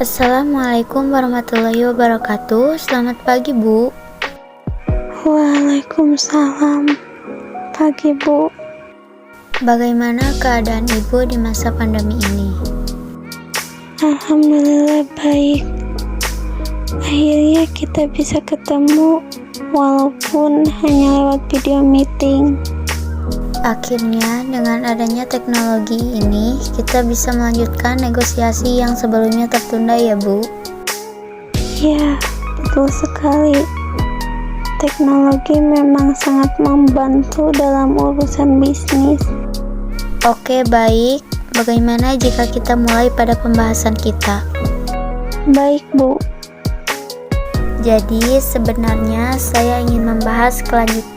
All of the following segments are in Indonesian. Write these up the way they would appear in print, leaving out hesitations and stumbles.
Assalamualaikum warahmatullahi wabarakatuh. Selamat pagi, Bu. Waalaikumsalam. Pagi, Bu. Bagaimana keadaan Ibu di masa pandemi ini? Alhamdulillah baik. Akhirnya kita bisa ketemu walaupun hanya lewat video meeting. Akhirnya, dengan adanya teknologi ini, kita bisa melanjutkan negosiasi yang sebelumnya tertunda ya, Bu? Ya, betul sekali. Teknologi memang sangat membantu dalam urusan bisnis. Oke, baik. Bagaimana jika kita mulai pada pembahasan kita? Baik, Bu. Jadi, sebenarnya saya ingin membahas kelanjutan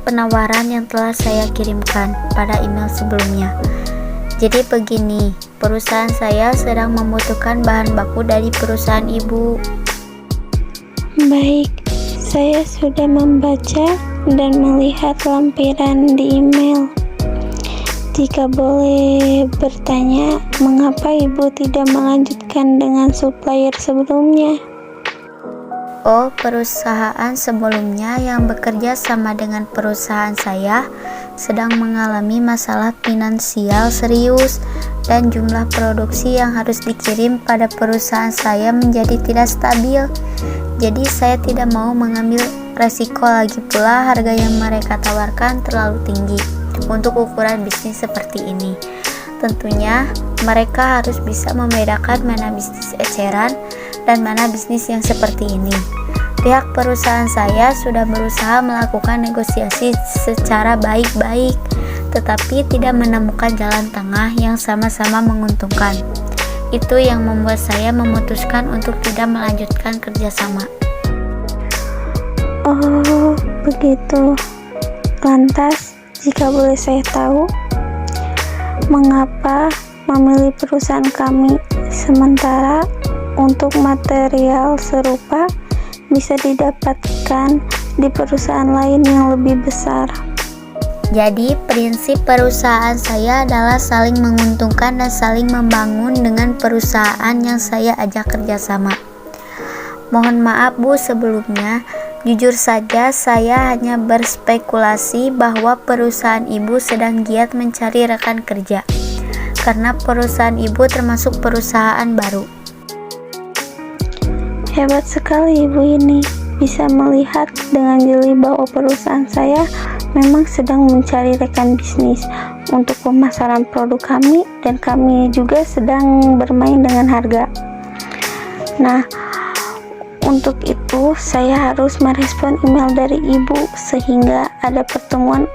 penawaran yang telah saya kirimkan pada email sebelumnya. Jadi begini, perusahaan saya sedang membutuhkan bahan baku dari perusahaan Ibu. Baik, saya sudah membaca dan melihat lampiran di email. Jika boleh bertanya, mengapa Ibu tidak melanjutkan dengan supplier sebelumnya? Oh, perusahaan sebelumnya yang bekerja sama dengan perusahaan saya sedang mengalami masalah finansial serius dan jumlah produksi yang harus dikirim pada perusahaan saya menjadi tidak stabil. Jadi saya tidak mau mengambil resiko, lagi pula harga yang mereka tawarkan terlalu tinggi untuk ukuran bisnis seperti ini. Tentunya mereka harus bisa membedakan mana bisnis eceran dan mana bisnis yang seperti ini. Pihak perusahaan saya sudah berusaha melakukan negosiasi secara baik-baik, tetapi tidak menemukan jalan tengah yang sama-sama menguntungkan. Itu yang membuat saya memutuskan untuk tidak melanjutkan kerjasama. Oh, begitu. Lantas, jika boleh saya tahu, mengapa memilih perusahaan kami sementara untuk material serupa bisa didapatkan di perusahaan lain yang lebih besar? Jadi prinsip perusahaan saya adalah saling menguntungkan dan saling membangun dengan perusahaan yang saya ajak kerjasama. Mohon maaf, Bu, sebelumnya. Jujur saja saya hanya berspekulasi bahwa perusahaan Ibu sedang giat mencari rekan kerja, karena perusahaan Ibu termasuk perusahaan baru. Hebat sekali Ibu ini, bisa melihat dengan jeli bahwa perusahaan saya memang sedang mencari rekan bisnis untuk pemasaran produk kami, dan kami juga sedang bermain dengan harga. Nah, untuk itu saya harus merespon email dari Ibu sehingga ada pertemuan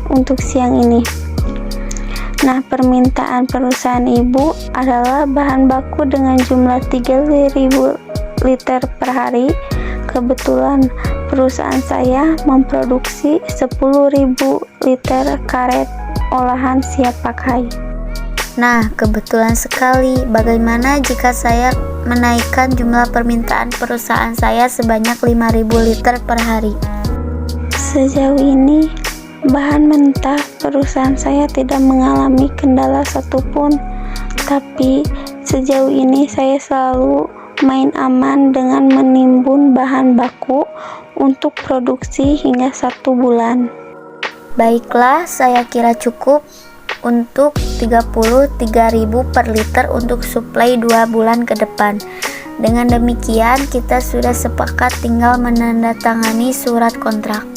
untuk siang ini. Nah, permintaan perusahaan Ibu adalah bahan baku dengan jumlah 3.000 liter per hari. Kebetulan perusahaan saya memproduksi 10.000 liter karet olahan siap pakai. Nah, kebetulan sekali. Bagaimana jika saya menaikkan jumlah permintaan perusahaan saya sebanyak 5.000 liter per hari? Sejauh ini, bahan mentah perusahaan saya tidak mengalami kendala satupun, tapi sejauh ini saya selalu main aman dengan menimbun bahan baku untuk produksi hingga 1 bulan. Baiklah, saya kira cukup untuk 33.000 per liter untuk suplai 2 bulan ke depan. Dengan demikian, kita sudah sepakat, tinggal menandatangani surat kontrak.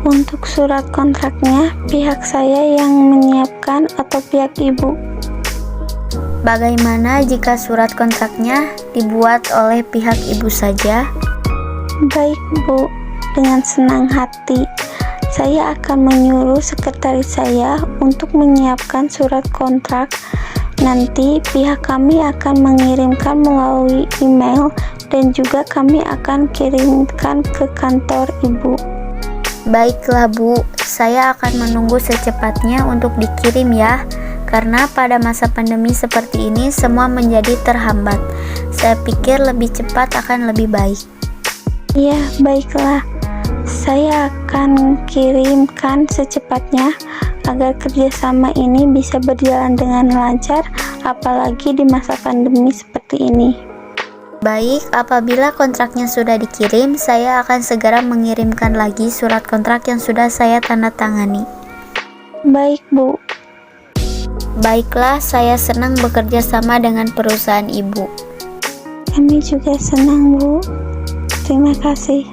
Untuk surat kontraknya, pihak saya yang menyiapkan atau pihak Ibu? Bagaimana jika surat kontraknya dibuat oleh pihak Ibu saja? Baik, Bu. Dengan senang hati, saya akan menyuruh sekretaris saya untuk menyiapkan surat kontrak. Nanti pihak kami akan mengirimkan melalui email dan juga kami akan kirimkan ke kantor Ibu. Baiklah, Bu. Saya akan menunggu secepatnya untuk dikirim ya. Karena pada masa pandemi seperti ini semua menjadi terhambat. Saya pikir lebih cepat akan lebih baik. Ya, baiklah. Saya akan kirimkan secepatnya agar kerjasama ini bisa berjalan dengan lancar, apalagi di masa pandemi seperti seperti ini. Baik, apabila kontraknya sudah dikirim, saya akan segera mengirimkan lagi surat kontrak yang sudah saya tanda tangani. Baik, Bu. Baiklah, saya senang bekerja sama dengan perusahaan Ibu. Kami juga senang, Bu. Terima kasih.